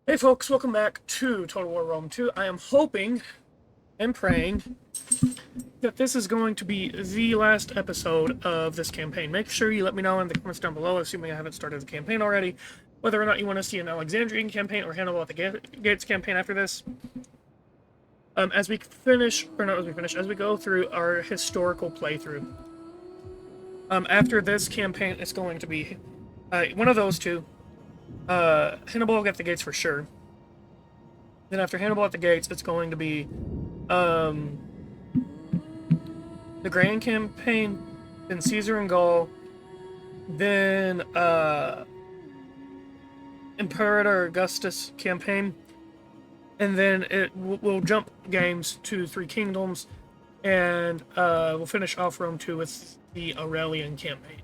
Hey folks, welcome back to Total War Rome 2. I am hoping and praying that this is going to be the last episode of this campaign. Make sure you let me know in the comments down below, assuming I haven't started the campaign already, whether or not you want to see an Alexandrian campaign or Hannibal at the Gates campaign after this. As we go through our historical playthrough. After this campaign, it's going to be one of those two. Hannibal at the Gates for sure. Then after Hannibal at the Gates, it's going to be the Grand Campaign, then Caesar and Gaul, then Imperator Augustus campaign, and then we'll jump games to Three Kingdoms, and we'll finish off Rome 2 with the Aurelian campaign.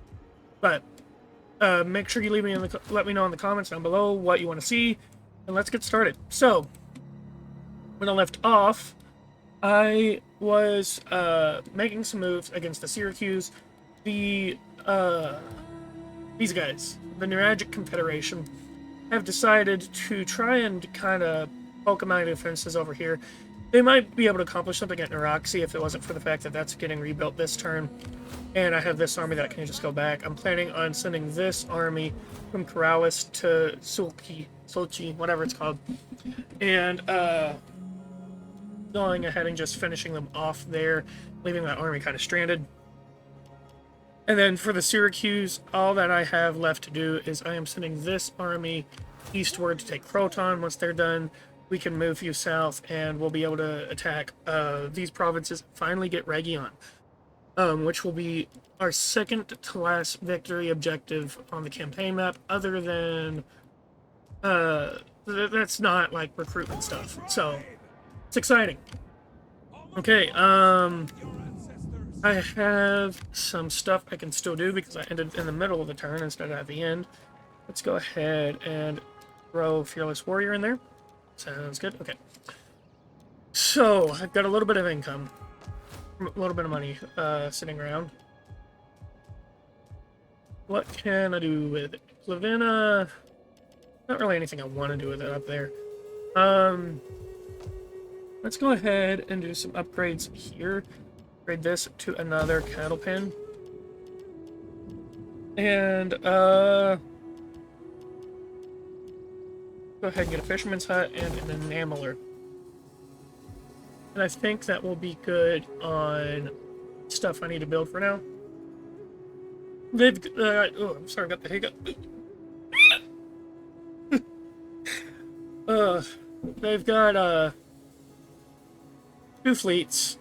But make sure you let me know in the comments down below what you want to see, and let's get started. So, when I left off, I was making some moves against the Syracuse. These guys, the Neuralgic Confederation, have decided to try and kind of poke my defenses over here. They might be able to accomplish something at Neuraxi if it wasn't for the fact that that's getting rebuilt this turn. And I have this army that can just go back. I'm planning on sending this army from Karalis to Sulci, whatever it's called. And going ahead and just finishing them off there, leaving that army kind of stranded. And then for the Syracuse, all that I have left to do is I am sending this army eastward to take Croton. Once they're done, we can move you south and we'll be able to attack these provinces, finally get Region. Which will be our second to last victory objective on the campaign map, other than that's not like recruitment stuff. So it's exciting. Okay, I have some stuff I can still do because I ended in the middle of the turn instead of at the end. Let's go ahead and throw Fearless Warrior in there. Sounds good. Okay. So I've got a little bit of income. A little bit of money sitting around. What can I do with it? Lavinna, not really anything I want to do with it up there. Let's go ahead and do some upgrades here. Upgrade this to another cattle pen. And go ahead and get a fisherman's hut and an enameler. And I think that will be good on stuff I need to build for now. They've, oh, I'm sorry, I got the hiccup. They've got, 2 fleets,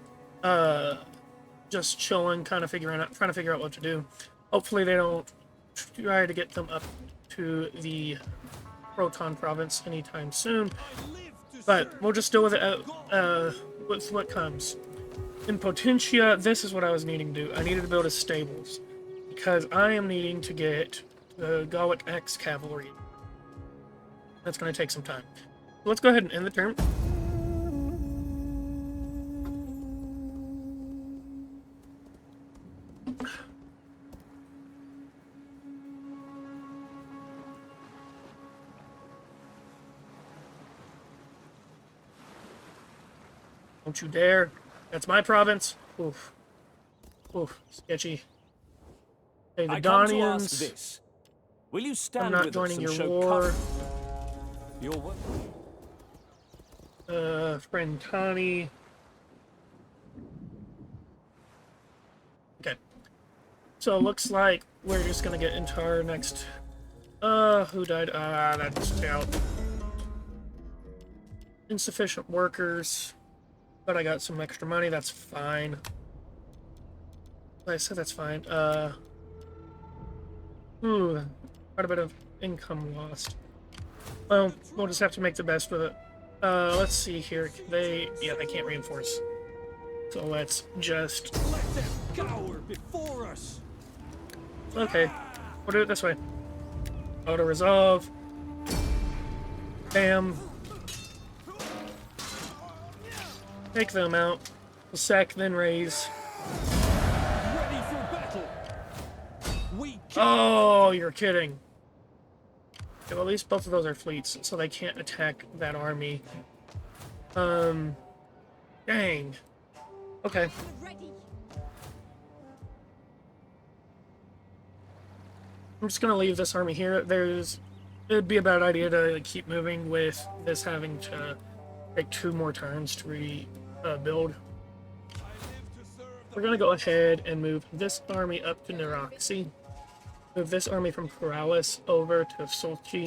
just chilling, trying to figure out what to do. Hopefully they don't try to get them up to the Croton province anytime soon. But we'll just deal with it, with what comes. In Potentia, this is what I was needing to do. I needed to build a stables, because I am needing to get the Gallic X cavalry. That's going to take some time. So let's go ahead and end the turn. Don't you dare. That's my province. Oof. Oof. Sketchy. Okay, the Donians. Will you stand I'm not with joining us your and war. Your what? Frentani. Okay. So it looks like we're just gonna get into our next... who died? That's out. Insufficient workers. But I got some extra money, that's fine. Like I said, that's fine. Quite a bit of income lost. Well, we'll just have to make the best with it. Let's see here. They can't reinforce. So let's just... Let them cower before us. Okay, we'll do it this way. Auto-resolve. Bam. Take them out. We'll sack, then raise. Ready for battle. Oh, you're kidding. Okay, well, at least both of those are fleets, so they can't attack that army. Dang. Okay. I'm just gonna leave this army here. It'd be a bad idea to keep moving with this having to take 2 more turns to rebuild. We're gonna go ahead and move this army up to Neroxy. Move this army from Paralis over to Sulky,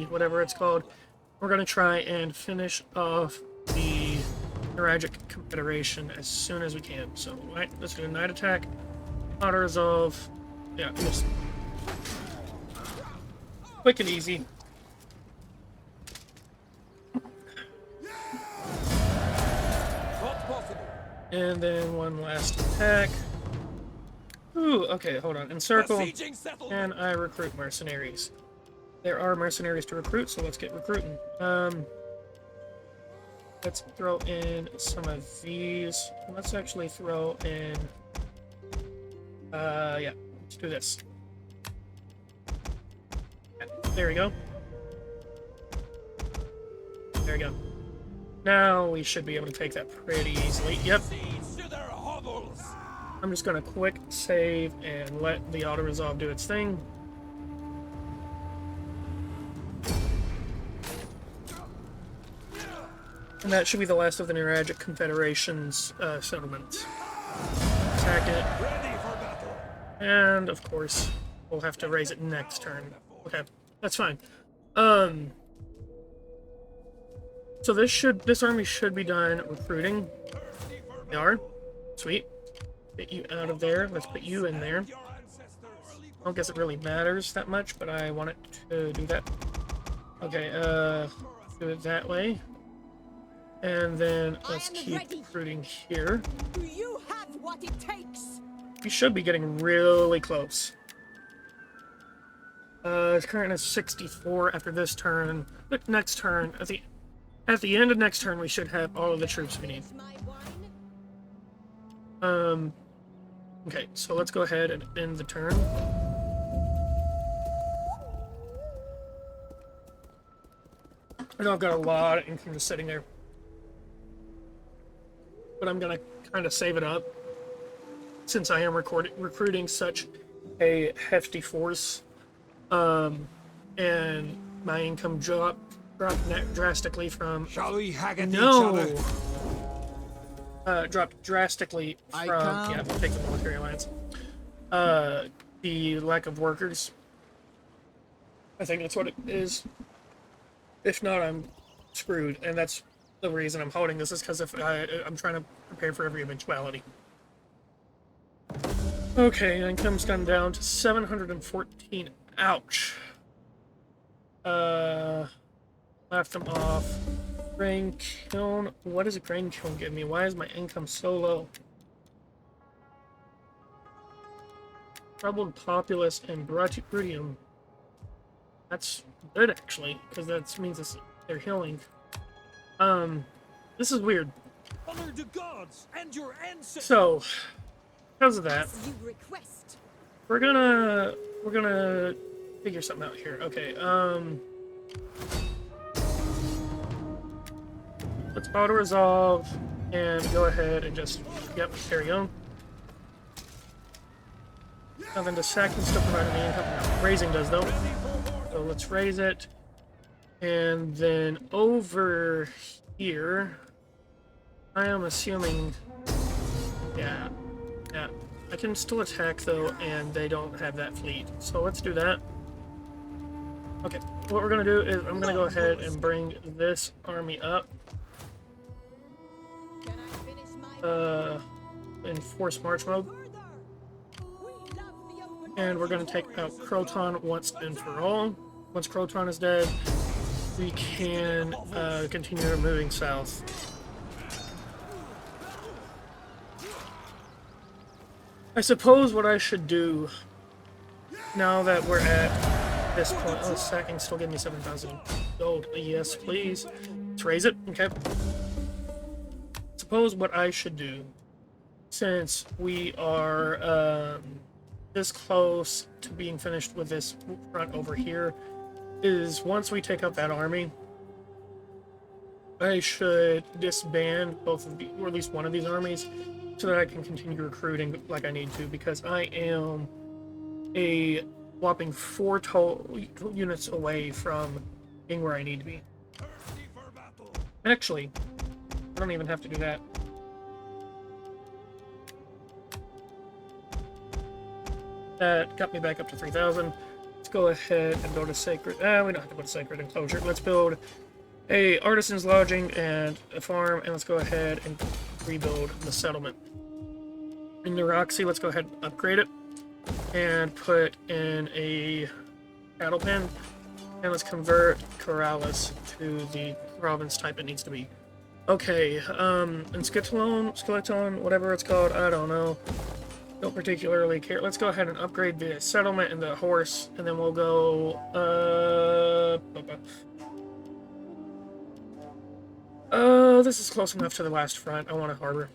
whatever it's called. We're gonna try and finish off the Neragic Confederation as soon as we can. So, right, let's do a night attack. Auto resolve. Yeah, just quick and easy. And then one last attack. Ooh, okay, hold on. Encircle. And I recruit mercenaries. There are mercenaries to recruit, so let's get recruiting. Let's throw in some of these. Let's actually throw in... yeah, let's do this. There we go. There we go. Now we should be able to take that pretty easily. Yep. I'm just gonna quick save and let the auto-resolve do its thing. And that should be the last of the Neragic Confederation's settlements. Attack it. And, of course, we'll have to raise it next turn. Okay, that's fine. So this army should be done recruiting. They are. Sweet. Get you out of there. Let's put you in there. I don't guess it really matters that much, but I want it to do that. Okay, do it that way. And then let's keep recruiting here. Do you have what it takes? We should be getting really close. It's current is 64 after this turn. But next turn, at the end of next turn, we should have all of the troops we need. Okay, so let's go ahead and end the turn. I know I've got a lot of income just sitting there. But I'm gonna kind of save it up since I am recruiting such a hefty force. And my income dropped drastically from... Shall we hack at No! each other? Dropped drastically from... Yeah, we'll take the military alliance. The lack of workers. I think that's what it is. If not, I'm screwed, and that's the reason I'm holding this, is because if I'm trying to prepare for every eventuality. Okay, income's gone down to 714. Ouch. Left them off. Grain kiln. What does a grain kiln give me? Why is my income so low? Troubled populace and brutium. That's good, actually, because that means they're healing. This is weird. Honor the gods and your ancestors. So, because of that, As you request. we're gonna figure something out here. Okay, let's auto resolve and go ahead and just, yep, there we go. Nothing to sack and still provide any income. No, raising does though. So let's raise it. And then over here, I am assuming, yeah, I can still attack though, and they don't have that fleet. So let's do that. Okay, what we're gonna do is I'm gonna go ahead and bring this army up. Can I finish my In force march mode. further? We love the open And we're gonna take out Croton once and for all. Once Croton is dead, we can continue moving south. I suppose what I should do, now that we're at this point... Oh, sacking still gave me 7,000 gold. Yes, please. Let's raise it. Okay. Suppose what I should do, since we are this close to being finished with this front over here, is once we take out that army, I should disband both of the, or at least one of these armies, so that I can continue recruiting like I need to, because I am a whopping 4 total units away from being where I need to be. Thirsty for battle. Actually, I don't even have to do that. That got me back up to 3,000. Let's go ahead and build a sacred... we don't have to put a sacred enclosure. Let's build a artisan's lodging and a farm, and let's go ahead and rebuild the settlement. In the Roxy, let's go ahead and upgrade it and put in a cattle pen, and let's convert Corrales to the province type it needs to be. Okay, and Skeleton, whatever it's called, I don't know. Don't particularly care. Let's go ahead and upgrade the settlement and the horse, and then we'll go, this is close enough to the last front. I want a harbor.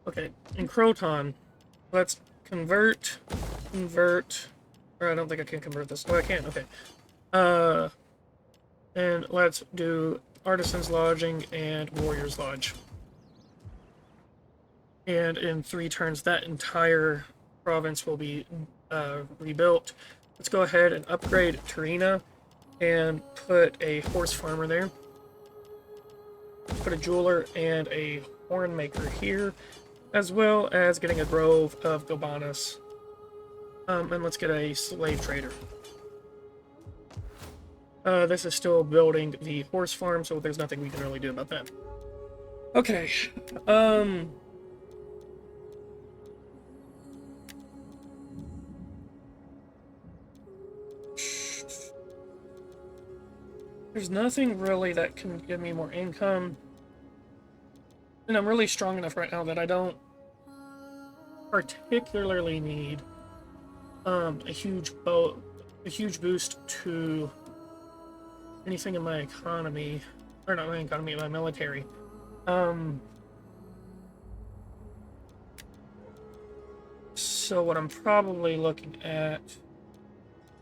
Okay, in Croton, let's convert, or I don't think I can convert this. Oh, I can, okay. And let's do Artisan's Lodging and Warrior's Lodge. And in 3 turns, that entire province will be rebuilt. Let's go ahead and upgrade Tarina and put a horse farmer there. Put a jeweler and a horn maker here, as well as getting a grove of Gobanas. And let's get a slave trader. This is still building the horse farm, so there's nothing we can really do about that. Okay, there's nothing really that can give me more income. And I'm really strong enough right now that I don't particularly need a huge boost to anything in my economy, or not my economy, my military. So what I'm probably looking at,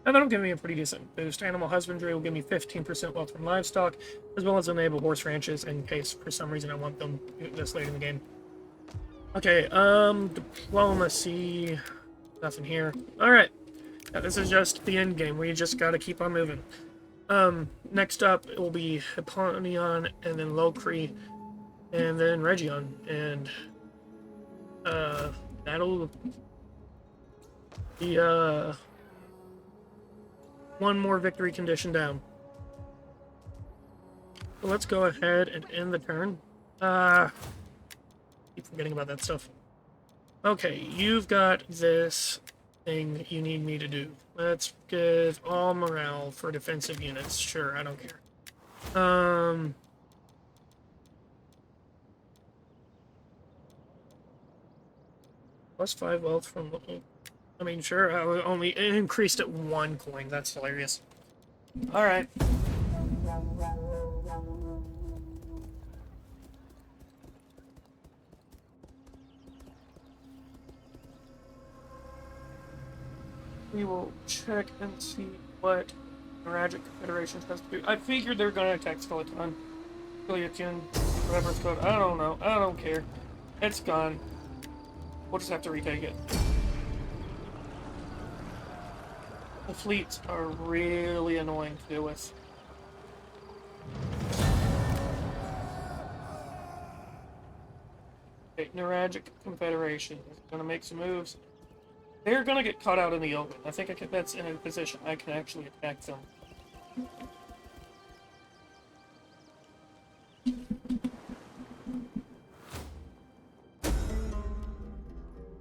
and that'll give me a pretty decent boost. Animal husbandry will give me 15% wealth from livestock, as well as enable horse ranches in case for some reason I want them this late in the game. Okay, diplomacy, nothing here. Alright, yeah, this is just the end game. We just gotta keep on moving. Next up, it will be Hipponion, and then Locri, and then Region, and, that'll be, one more victory condition down. So let's go ahead and end the turn. Keep forgetting about that stuff. Okay, you've got this thing you need me to do. Let's give all morale for defensive units. Sure, I don't care. Plus 5 wealth from... I mean, sure, I only increased it 1 coin. That's hilarious. Alright. We will check and see what Hemorrhagic Confederation has to do. I figured they were going to attack Skeleton. Whatever it's called. I don't know. I don't care. It's gone. We'll just have to retake it. The fleets are really annoying to deal with. Okay, Hemorrhagic Confederation is going to make some moves. They're going to get caught out in the open. I think that's in a position I can actually attack them.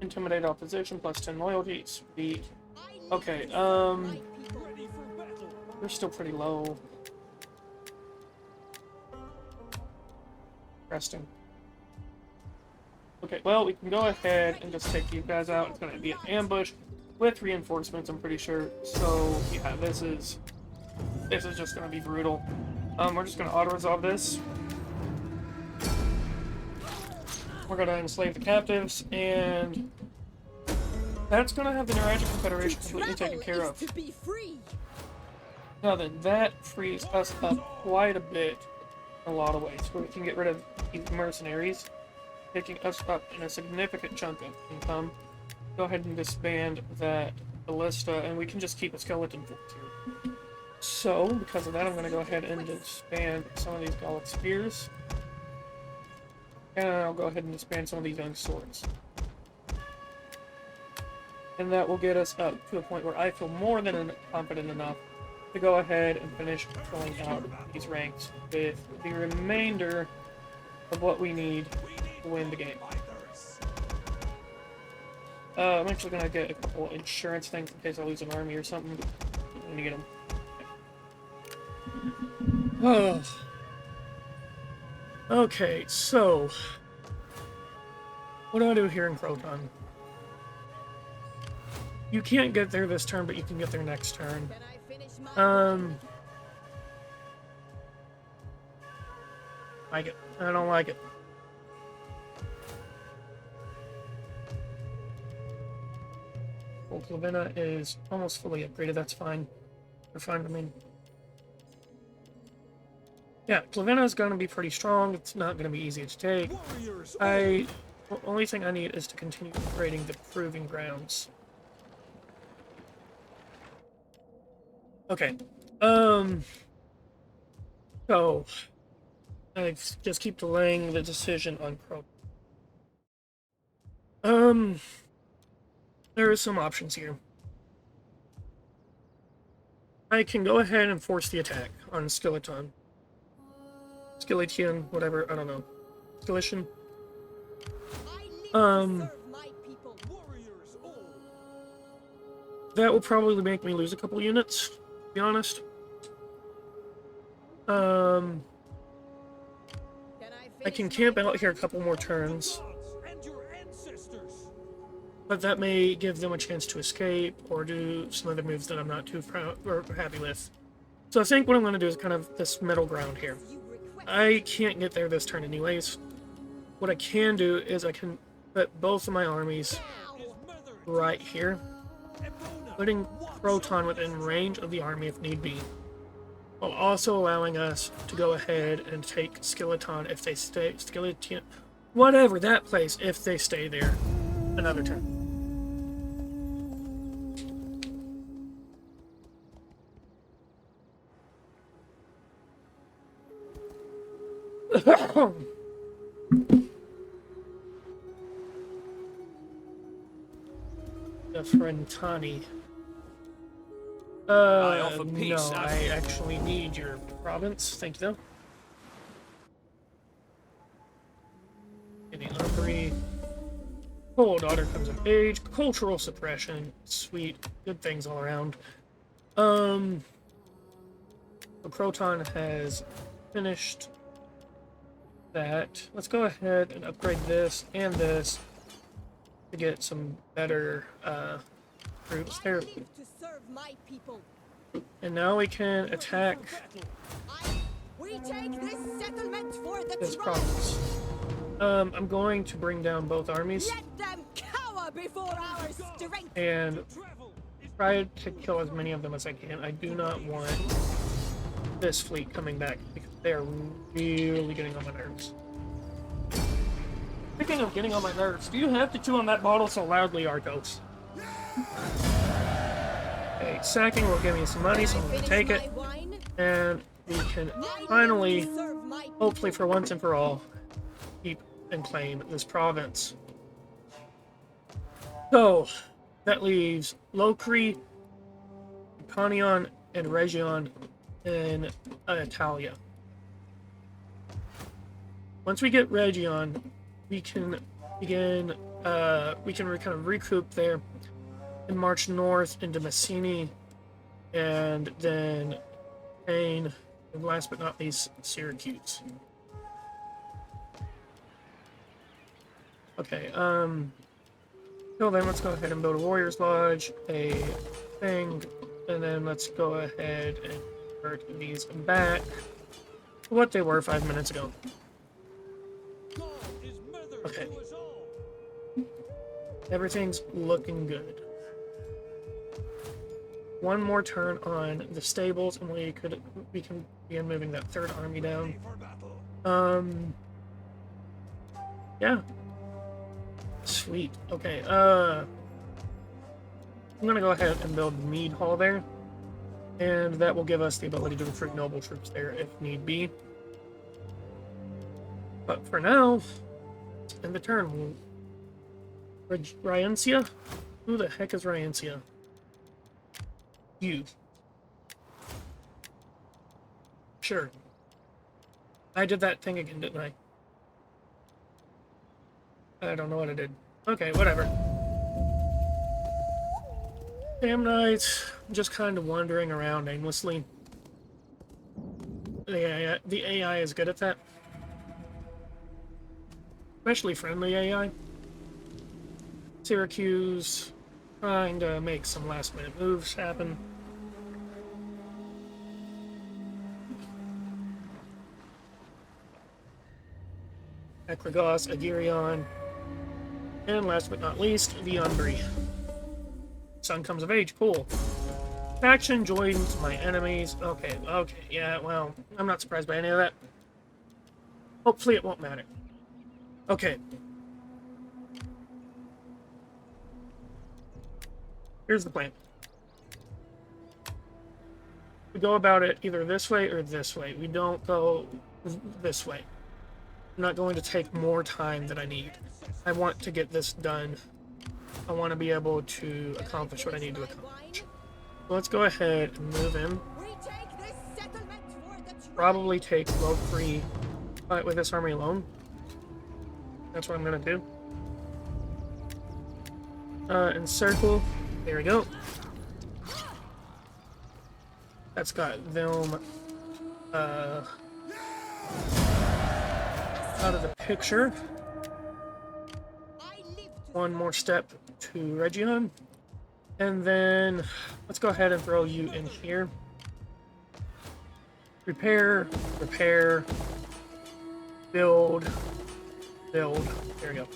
Intimidate opposition, plus 10 loyalty. Sweet. Okay, Ready for battle. they're still pretty low. Resting. Okay, well, we can go ahead and just take you guys out. It's going to be an ambush with reinforcements, I'm pretty sure. So, yeah, this is just going to be brutal. We're just going to auto-resolve this. We're going to enslave the captives, and that's going to have the Hemorrhagic Confederation completely taken care of. To be free. Now then, that frees us up quite a bit in a lot of ways, where we can get rid of these mercenaries, taking us up in a significant chunk of income. Go ahead and disband that ballista, and we can just keep a skeleton force here. So, because of that, I'm going to go ahead and disband some of these Gallic spears. And I'll go ahead and disband some of these young swords. And that will get us up to a point where I feel more than confident enough to go ahead and finish filling out these ranks with the remainder of what we need to win the game. I'm actually gonna get a couple insurance things in case I lose an army or something. I'm gonna get them. Oh. Okay, so what do I do here in Croton? You can't get there this turn, but you can get there next turn. Can I finish my Like it. I don't like it. Well, Plavina is almost fully upgraded. That's fine. They're fine with me. Yeah, Plavina is going to be pretty strong. It's not going to be easy to take. The only thing I need is to continue upgrading the proving grounds. Okay. So I just keep delaying the decision on Pro. There are some options here. I can go ahead and force the attack on Skeleton. Skeleton, whatever, I don't know. Skeleton. That will probably make me lose a couple units, to be honest. I can camp out here a couple more turns, but that may give them a chance to escape or do some other moves that I'm not too proud or happy with. So I think what I'm going to do is kind of this middle ground here. I can't get there this turn anyways. What I can do is I can put both of my armies right here, putting Croton within range of the army if need be, while also allowing us to go ahead and take Skeleton if they stay, Skeleton, whatever, that place, if they stay there another turn. The Frentani. No, I actually need your province. Thank you, though. Getting armory. Cold Daughter comes of age. Cultural suppression. Sweet. Good things all around. The Croton has finished that. Let's go ahead and upgrade this and this to get some better troops there. And now we can attack We take this settlement for the this throne. province. I'm going to bring down both armies Let them cower before our strength. and try to kill as many of them as I can. I do not want this fleet coming back because they are really getting on my nerves. Speaking of getting on my nerves, do you have to chew on that bottle so loudly, Argos? Okay, sacking will give me some money, so I'm going to take it. And we can finally, hopefully for once and for all, keep and claim this province. So, that leaves Locri, Canion, and Region in Italia. Once we get Region, we can begin, we can kind of recoup there and march north into Messini, and then Spain, and last but not least, Syracuse. Okay, till then, let's go ahead and build a Warrior's Lodge, a thing, and then let's go ahead and convert these back to what they were 5 minutes ago. Okay. Everything's looking good. one more turn on the stables, and we can begin moving that third army down. Ready for battle. Yeah. Sweet. Okay, I'm gonna go ahead and build Mead Hall there, and that will give us the ability to recruit noble troops there if need be. But for now, in the turn, Ryencia? Who the heck is Ryencia? You. Sure. I did that thing again, didn't I? I don't know what I did. Okay, whatever. Damn night. Just kind of wandering around aimlessly. The AI is good at that. Especially friendly AI. Syracuse trying to make some last minute moves happen. Ekragos, Agirion, and last but not least, the Umbri. Son comes of age, cool. Faction joins my enemies. Okay, yeah, well, I'm not surprised by any of that. Hopefully it won't matter. Okay. Here's the plan. We go about it either this way or this way. We don't go this way. I'm not going to take more time than I need. I want to get this done. I want to be able to accomplish what I need to accomplish. So let's go ahead and move in. We take this settlement for the trade. Probably take low free fight with this army alone. That's what I'm going to do. Encircle. There we go. That's got them out of the picture. I live to One more step to Region. And then let's go ahead and throw you in here. Repair, repair, build, build. There we go.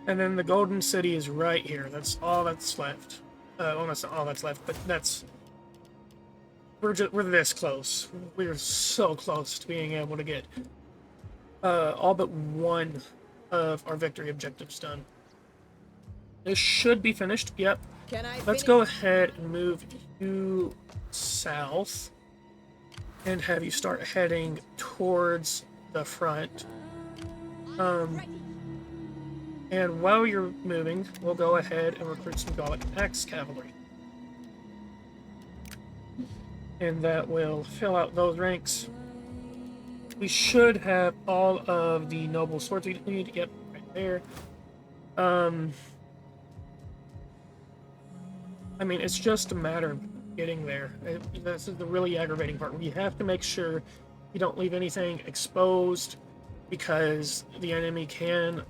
And then the Golden City is right here. That's all that's left. Well, that's not all that's left, but that's... We're this close. We're so close to being able to get all but one of our victory objectives done. This should be finished. Yep. Can I Let's go ahead and move you south and have you start heading towards the front. And while you're moving, we'll go ahead and recruit some Gallic Axe Cavalry. And that will fill out those ranks. We should have all of the noble swords we need. Yep, right there. I mean, it's just a matter of getting there. This is the really aggravating part. We have to make sure we don't leave anything exposed because the enemy can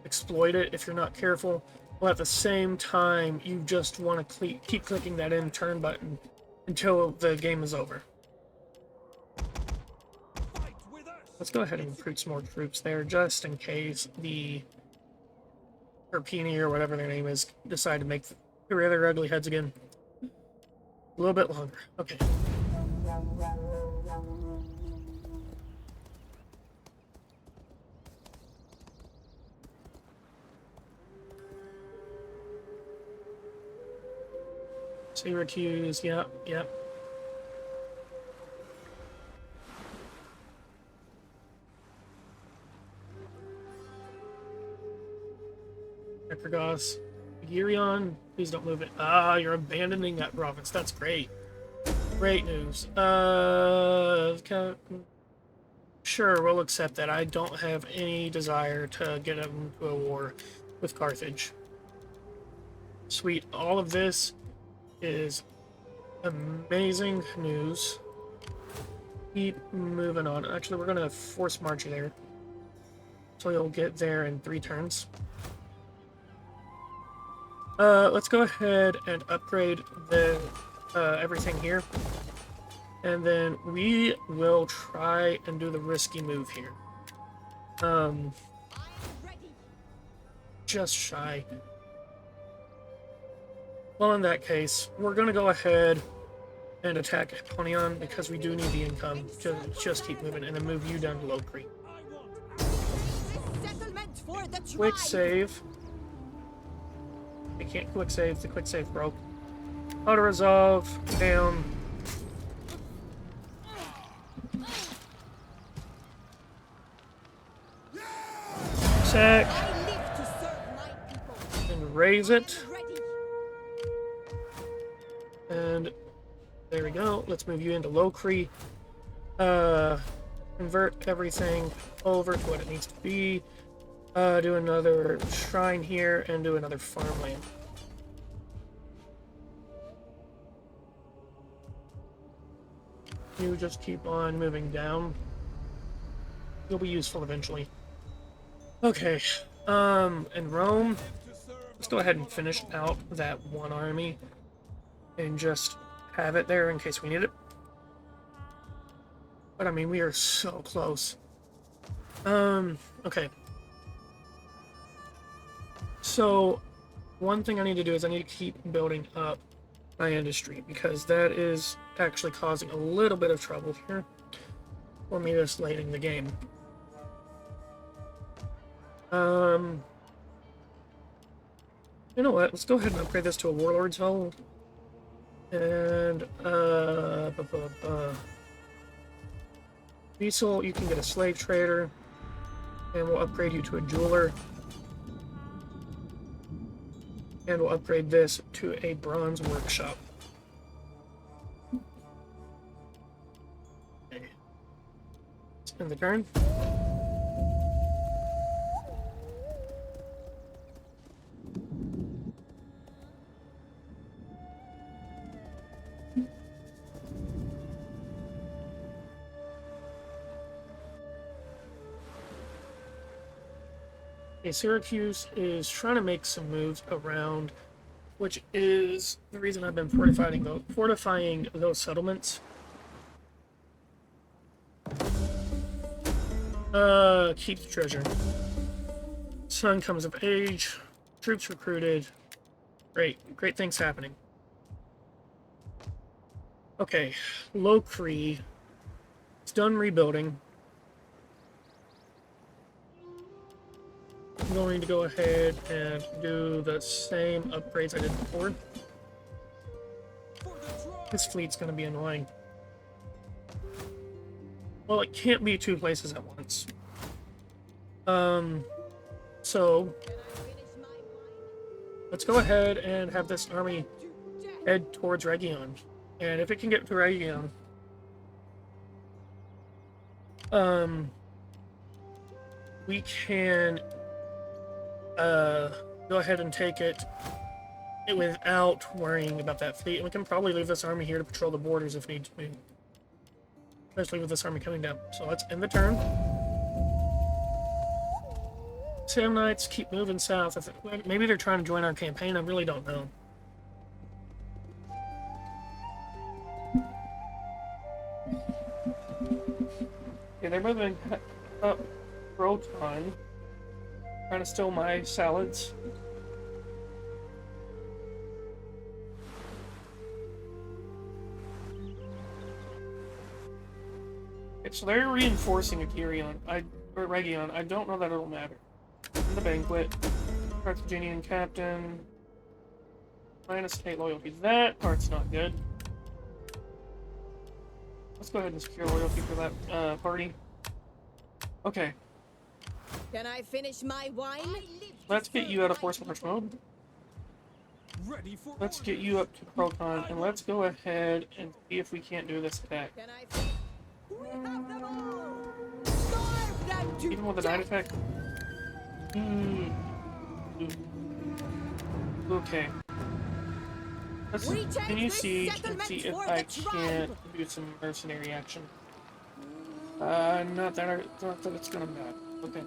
exploit it if you're not careful. Well, at the same time, you just want to keep clicking that end turn button until the game is over. Fight with us. Let's go ahead and recruit some more troops there, just in case the Herpini or whatever their name is decide to make their ugly heads again. A little bit longer. Okay. Syracuse, yep. Ekragos. Agirion, please don't move it. Ah, you're abandoning that province. That's great. Great news. Sure, we'll accept that. I don't have any desire to get into a war with Carthage. Sweet. All of this is amazing news. Keep moving on. Actually, we're going to force march you there. So you'll get there in 3 turns. Let's go ahead and upgrade the everything here. And then we will try and do the risky move here. I'm ready. Just shy. Well, in that case, we're gonna go ahead and attack Eponion because we do need the income to just keep moving, and then move you down to Low Creek. I want This settlement for the tribe. Quick save. I can't quick save. The quick save broke. Auto resolve down. Sack I live to serve my people. and raise it. Ready. And there we go. Let's move you into Low Creek. Convert everything over to what it needs to be. Do another shrine here and do another farmland. You just keep on moving down. You'll be useful eventually. Okay. In Rome, let's go ahead and finish out that one army and just have it there in case we need it. But I mean, we are so close. Okay. So, one thing I need to do is I need to keep building up my industry, because that is actually causing a little bit of trouble here for me this late in the game. You know what? Let's go ahead and upgrade this to a Warlord's Hall. And, Diesel, you can get a slave trader. And we'll upgrade you to a jeweler. And we'll upgrade this to a bronze workshop. Okay. Spend the turn. Okay, Syracuse is trying to make some moves around, which is the reason I've been fortifying those settlements. Keep the treasure. Son comes of age. Troops recruited. Great things happening. Okay, Locree. It's done rebuilding. I'm going to go ahead and do the same upgrades I did before. This fleet's going to be annoying. Well, it can't be two places at once. So let's go ahead and have this army head towards Region. And if it can get to Region, we can go ahead and take it without worrying about that fleet. And we can probably leave this army here to patrol the borders if need to be. Especially with this army coming down. So let's end the turn. Samnites keep moving south. Maybe they're trying to join our campaign. I really don't know. Okay, they're moving up Proton. Trying to steal my salads. Okay, so they're reinforcing Region. I don't know that it'll matter. In the banquet. Carthaginian captain. -8 loyalty. That part's not good. Let's go ahead and secure loyalty for that party. Okay. Can I finish my wine? Let's get you out of force march mode. ready for Let's get you up to Proton, and let's go ahead and see if we can't do this attack. Can I finish? We have them all. Starve them to Even with a night attack? Okay. Can you see if I can't do some mercenary action? Not that it's gonna matter. Okay.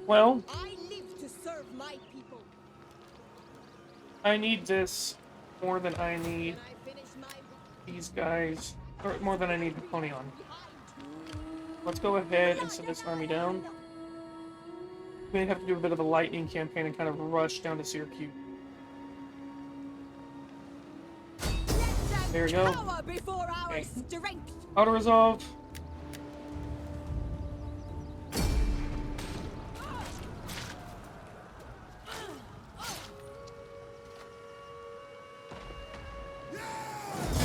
Well, I live to serve my people. I need this more than I need Can I finish my these guys, or more than I need Eponion. Let's go ahead and send this army down. We may have to do a bit of a lightning campaign and kind of rush down to Syracuse. There we go. Power before our Okay. strength. Auto resolve.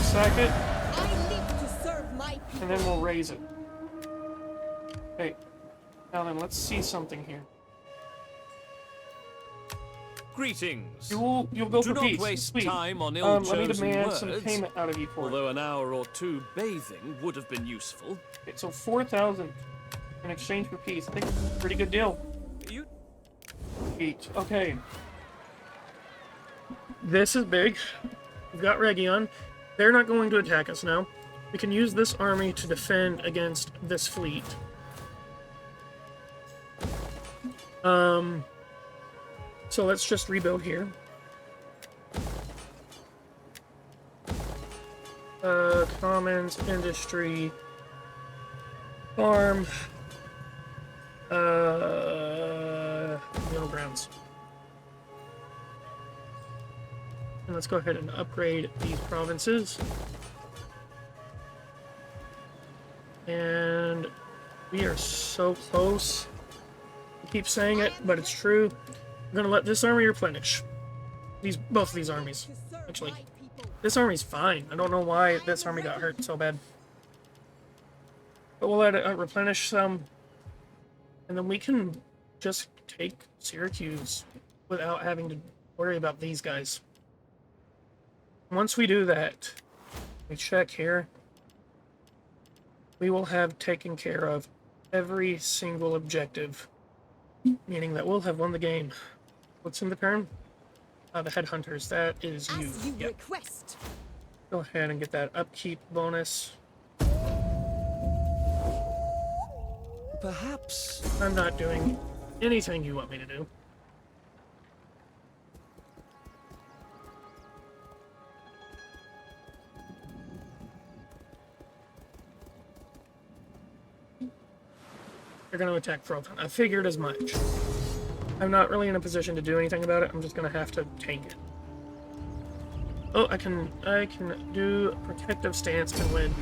Sack it, I live to serve my people. and then we'll raise it. Okay. Now then, let's see something here. Greetings. You'll go Do for not peace. waste Sweet. time on Let me ill-chosen demand some words. payment out of you for it. Although an hour or two bathing would have been useful. Okay, so 4,000 in exchange for peace. I think it's a pretty good deal. You Sweet. Okay. This is big. We've got Region. They're not going to attack us now. We can use this army to defend against this fleet. So let's just rebuild here. Commons, industry, farm, middle grounds. And let's go ahead and upgrade these provinces. And we are so close. I keep saying it, but it's true. I'm gonna let this army replenish. Both of these armies, To serve actually. my people. This army's fine. I don't know why this army got hurt so bad. But we'll let it replenish some. And then we can just take Syracuse without having to worry about these guys. Once we do that, we check here. We will have taken care of every single objective. Meaning that we'll have won the game. What's in the turn? The headhunters. That is you. As you Yep. request. Go ahead and get that upkeep bonus. perhaps. I'm not doing anything you want me to do. They're going to attack Proton. I figured as much. I'm not really in a position to do anything about it. I'm just going to have to tank it. Oh, I can do protective stance and win.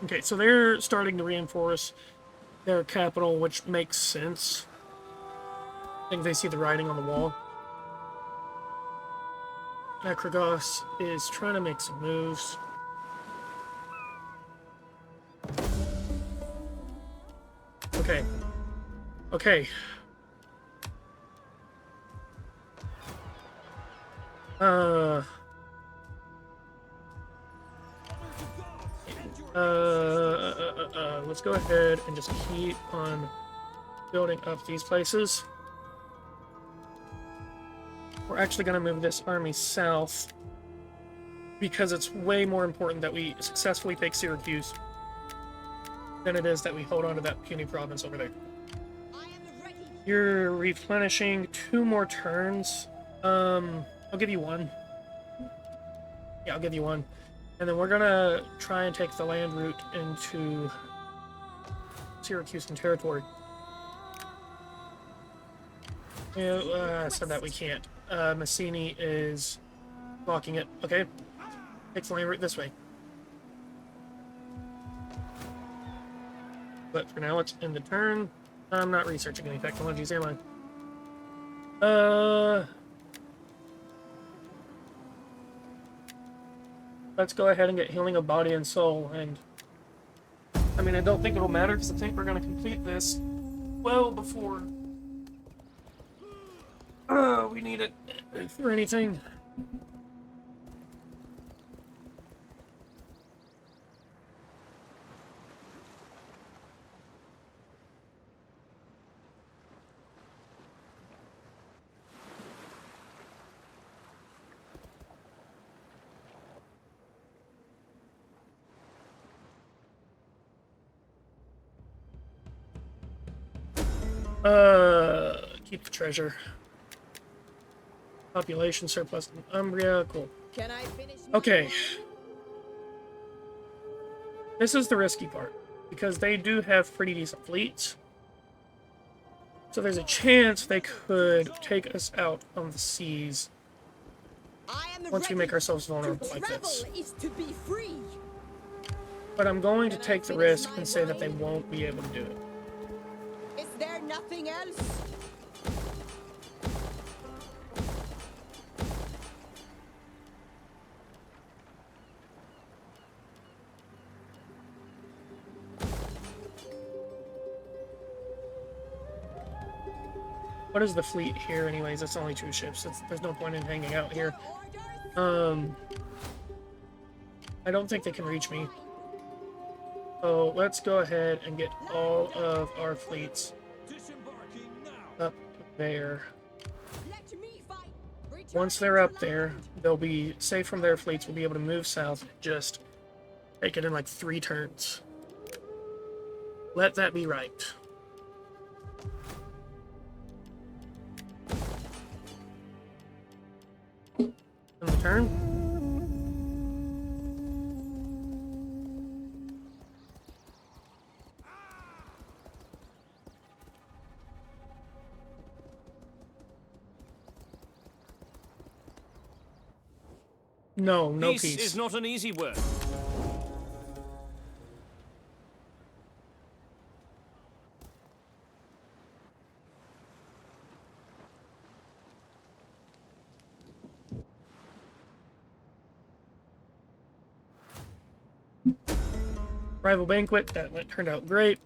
Okay, so they're starting to reinforce their capital, which makes sense. I think they see the writing on the wall. Akragos is trying to make some moves. Okay. Okay. Let's go ahead and just keep on building up these places. We're actually going to move this army south because it's way more important that we successfully take Syracuse than it is that we hold on to that puny province over there. I am ready. You're replenishing 2 more turns. I'll give you 1. Yeah, I'll give you 1. And then we're gonna try and take the land route into Syracusan territory. Yeah, I said that we can't. Massini is blocking it. Okay. Take the land route this way. But for now, it's in the turn. I'm not researching any technologies, am I? Let's go ahead and get healing of body and soul. And I mean, I don't think it'll matter because I think we're going to complete this well before we need it for anything. Keep the treasure. Population surplus in Umbria, cool. Can I finish my Okay. wine? This is the risky part. because they do have pretty decent fleets. So there's a chance they could take us out on the seas I am once we ready. make ourselves vulnerable To like this. travel is to be free. But I'm going to take the risk and say that they won't be able to do it. Is there nothing else? What is the fleet here anyways? It's only 2 ships. There's no point in hanging out here. I don't think they can reach me. So let's go ahead and get all of our fleets up there. Let me fight. Return Once they're to up there, land. they'll be safe from their fleets. We'll be able to move south and just take it in like 3 turns. Let that be right. In the turn. No, no Peace peace. is not an easy word. Rival banquet, that turned out great.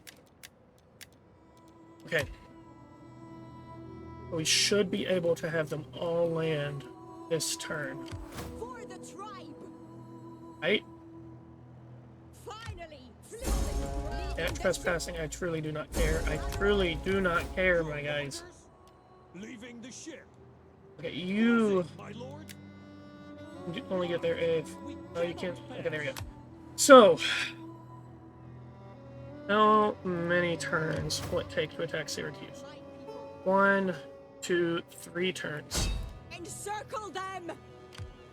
Okay. We should be able to have them all land this turn. For the tribe. Right? Finally. Yeah, trespassing, I truly do not care. I truly do not care, my guys. Leaving the ship. Okay, you My lord. only get there if... Oh, you can't... Okay, there we go. So... How many turns will it take to attack Syracuse? 1, 2, 3 turns. Encircle them.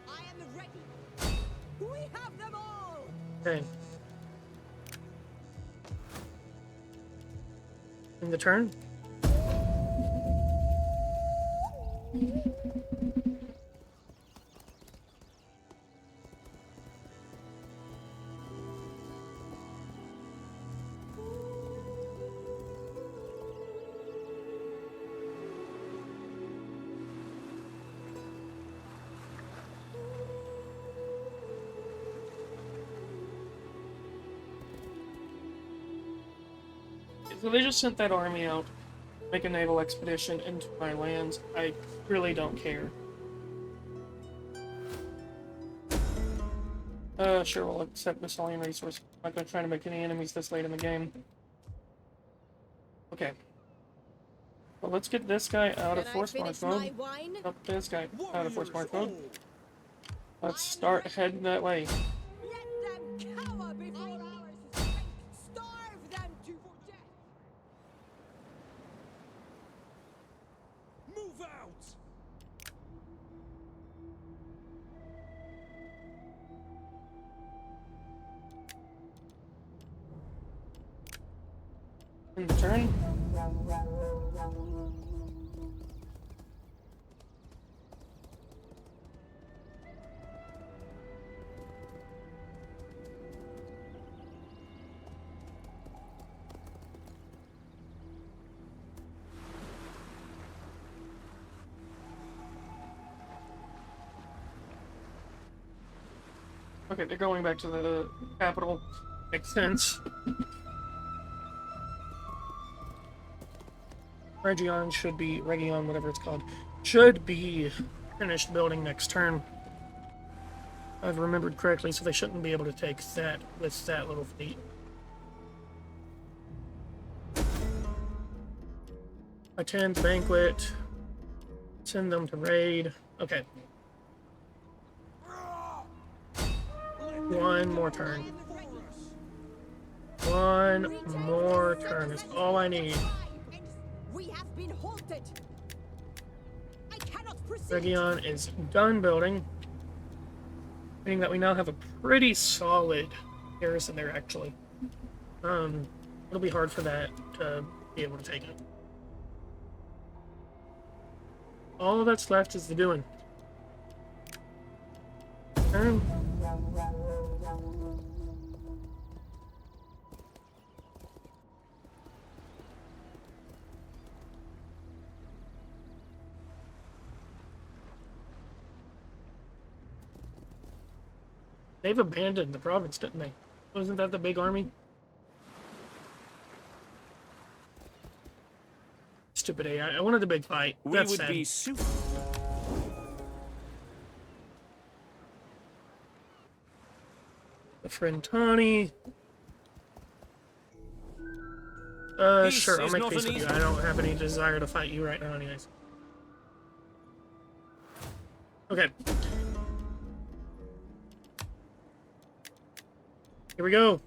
I am ready. We have them all. Okay. In the turn? So they just sent that army out, make a naval expedition into my lands. I really don't care. Sure, we'll accept Miscellanean resource. I'm not gonna try to make any enemies this late in the game. Okay. Well, let's get this guy out of force march mode. Nope, this guy out of force march mode. Let's start heading that way. Let them cower before ours is strength. Starve them to death. Move out. In the turn. Okay, they're going back to the capital. Makes sense. Region, whatever it's called, should be finished building next turn. I've remembered correctly, so they shouldn't be able to take that with that little fleet. Attend banquet. Send them to raid. Okay. One more turn. One more turn is all I need. We have been halted. I cannot proceed. Region is done building, meaning that we now have a pretty solid garrison there, actually. It'll be hard for that to be able to take it. All that's left is the doing. Turn. They've abandoned the province, didn't they? Wasn't that the big army? Stupid AI. I wanted the big fight. We That's would sad. be super. The Frentani. Peace Sure, I'll is make not peace an with you. easy- I don't have any desire to fight you right now anyways. Okay. Here we go.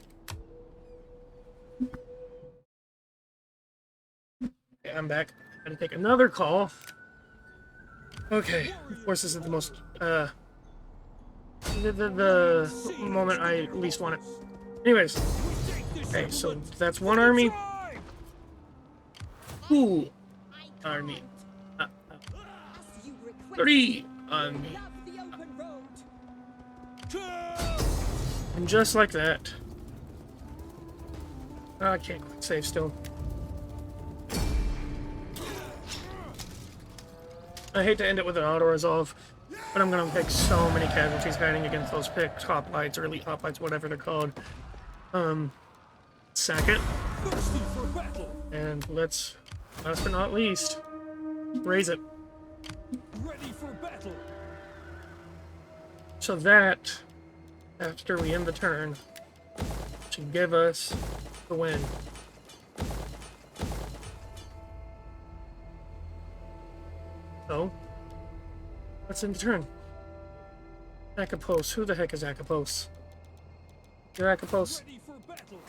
Okay, I'm back. I had to take another call. Okay, of course this is the most, the moment I least want it. Anyways, okay, so that's one army. Two army. As you request, 3 army. love the open road. And just like that. I can't quick save still. I hate to end it with an auto-resolve, but I'm gonna take so many casualties hiding against those picked hoplites or elite hoplites, whatever they're called. Sack it. Thirsty for battle. And last but not least, raise it. Ready for battle. So that, after we end the turn, should give us the win. So, let's end the turn. Akapos. Who the heck is Akapos? You're Akapos. Ready for battle.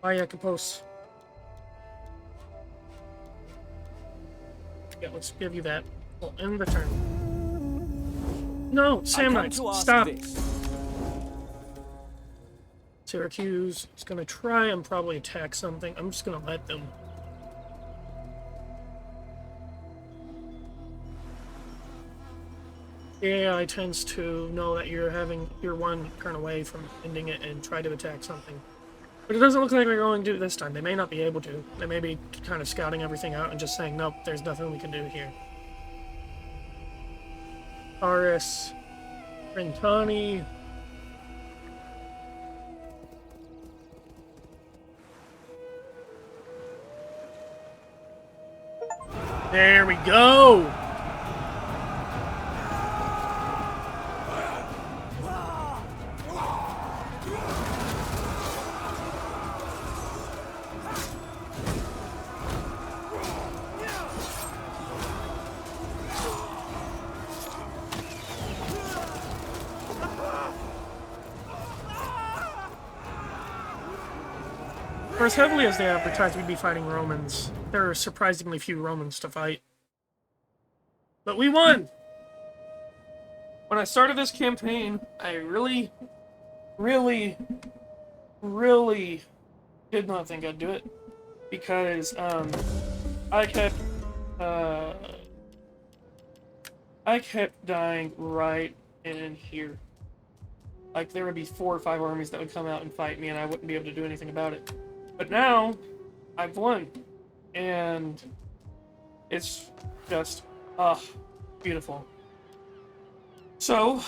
Why Akapos? Yeah, let's give you that. We'll end the turn. No, I Sam come Knights, to ask stop! this. Syracuse is gonna try and probably attack something. I'm just gonna let them. The AI tends to know that you're one turn away from ending it and try to attack something. But it doesn't look like they're going to this time. They may not be able to. They may be kind of scouting everything out and just saying, nope, there's nothing we can do here. RS Rentani. There we go! For as heavily as they advertise we'd be fighting Romans, there are surprisingly few Romans to fight. But we won! When I started this campaign, I really did not think I'd do it. Because, I kept dying right in here. Like, there would be 4 or 5 armies that would come out and fight me, and I wouldn't be able to do anything about it. But now, I've won. And it's just, beautiful. So,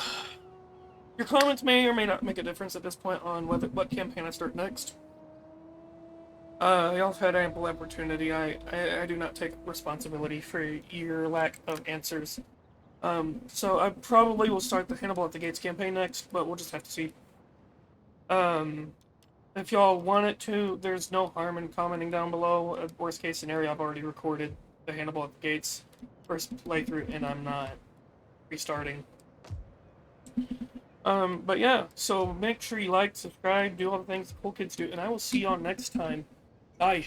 your comments may or may not make a difference at this point on what campaign I start next. Y'all have had ample opportunity. I do not take responsibility for your lack of answers. So I probably will start the Hannibal at the Gates campaign next, but we'll just have to see. If y'all want it to, there's no harm in commenting down below. Worst case scenario, I've already recorded the Hannibal at the Gates first playthrough, and I'm not restarting. But yeah, so make sure you like, subscribe, do all the things the cool kids do, and I will see y'all next time. Bye.